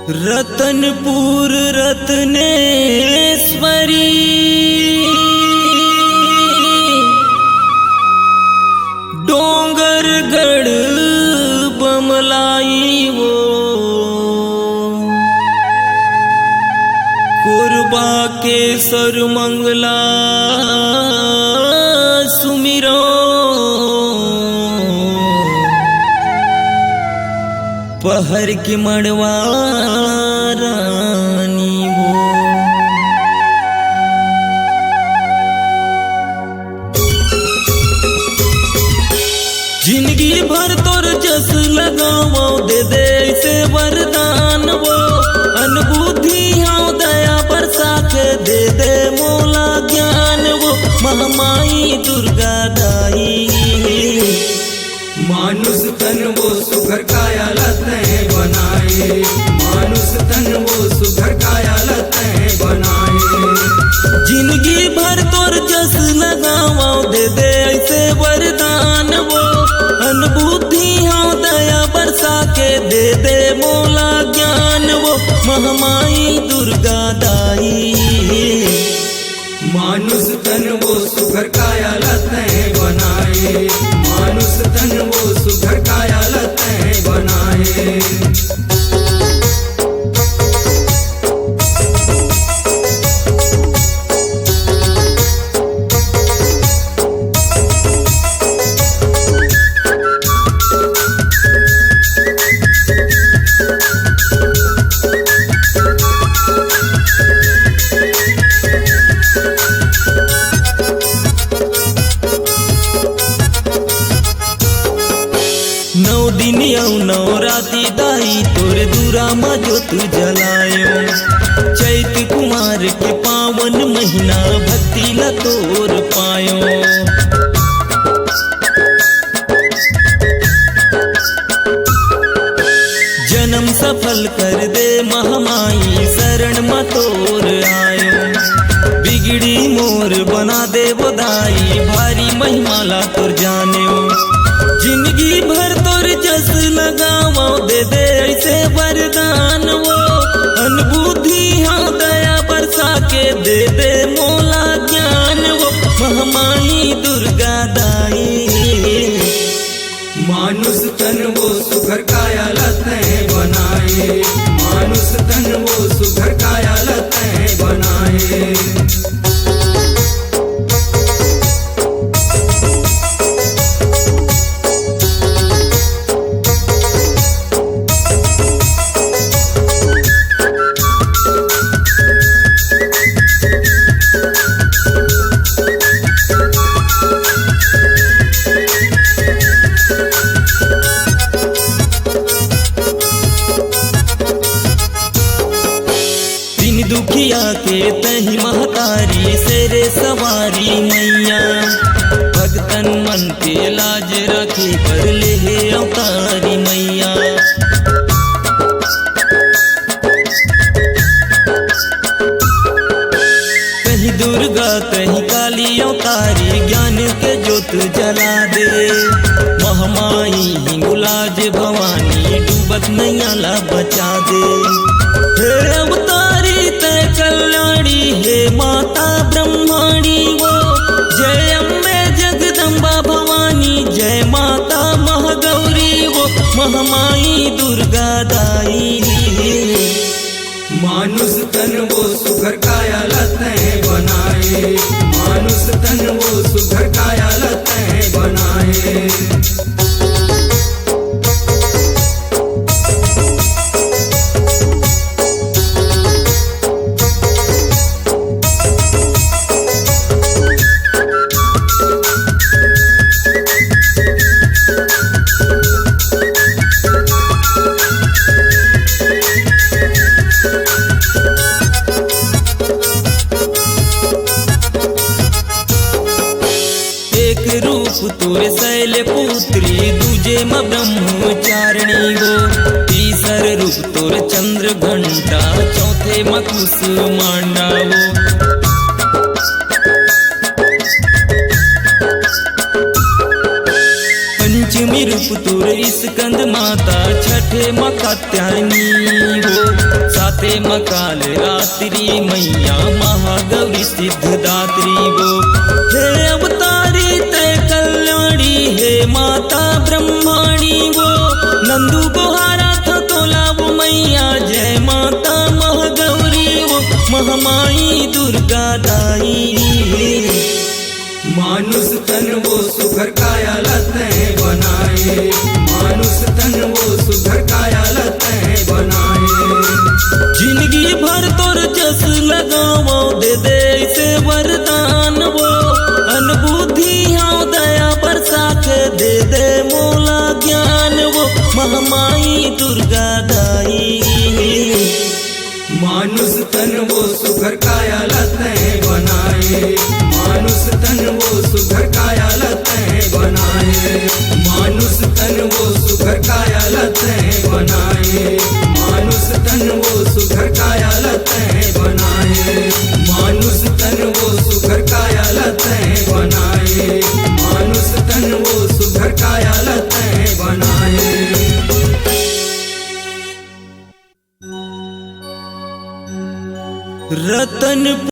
रतनपुर रत्नेश्वरी डोंगरगढ़ बमलाई वो कुरबा के सरमंगला सुमिरो पहर के मड़वा रानी वो जिंदगी भर तोर जस लगावो दे दे ऐसे वरदान वो अनबुद्धि हाँ दया बरसा के दे दे मोला ज्ञान वो महामाई दुर्गा दाई मानुष तन वो सुघर काया लते बनाए, मानुष तन वो सुघर काया लते बनाए। जिंदगी भर तोर जस लगावा दे दे ऐसे वरदान वो अनबुद्धि हाँ दया बरसा के दे दे मोला ज्ञान वो महामाई दुर्गा दाई मानुष तन वो सुघर काया लते बनाए, मानुष तन वो सुघर काया लते बनाए। नौ राती दाई तोरे दूरा मा जोत जलायो चैत कुमार के पावन महीना भक्ति ला तोर पायो जन्म सफल कर दे महामाई शरण मा तोर आयो बिगड़ी मोर बना दे बधाई भारी महिमा ला तोर जाने जिंदगी भर तोर जस लगावो दे दे ऐसे वरदान वो अनबुद्धि हाँ दया बरसा के दे दे मोला ज्ञान वो महामाई दुर्गा दाई मानुष तन वो सुघर काया लते बनाए, मानुष तन वो सुघर काया लते बनाए। दुखिया के तही महतारी सेरे सवारी मैया भगतन मन के लाज रखे कर ले अवतारी मैया कहीं दुर्गा कहीं काली अवतारी ज्ञान के ज्योत जला दे महामाई हिंगुलाज भवानी डूबत नैया ला बचा दे हे अवतारी तय कल्याणी हे माता ब्रह्माणी वो जय अम्बे जगदम्बा भवानी जय माता महागौरी वो महामाई दुर्गा दाई मानुष तन वो सुघर काया लते बनाए, मानुष तन वो सुघर काया लते बनाए। तोरे शैल पुत्री दूजे म ब्रह्मचारिणी वो तीसर रूप तोरे चंद्र घंटा चौथे म कुश मांडा वो पंचमी रूप पुतुर स्कंद माता छठे मकात्यायनी वो साते मकाल रात्रि मैया महागौरी सिद्धदात्री वो हे अवतारी ते कल्याणी हे माता ब्रह्माणी वो नंदू गोहारा था तोला वो मैया जय माता महागौरी वो महामाई दुर्गा दाई मानुष तन वो सुघर काया लतें बनाए, मानुष तन वो सुघर काया लतें बनाए। जिंदगी भर तोर जस लगावो दे दे से वरदान वो अनबुद्धि हाँ दया बरसा के दे दे मोला ज्ञान वो महामाई दुर्गा दाई मानुष तन वो सुघर काया लतें बनाए, मानुष तन वो सुघर काया लतें बनाए, मानुष तन वो सुघर काया लतें बनाए, मानुष तन वो सुघर काया लतें बनाए, मानुष तन वो सुघर काया लतें बनाए, मानुष तन वो सुघर काया लतें बनाए। रतन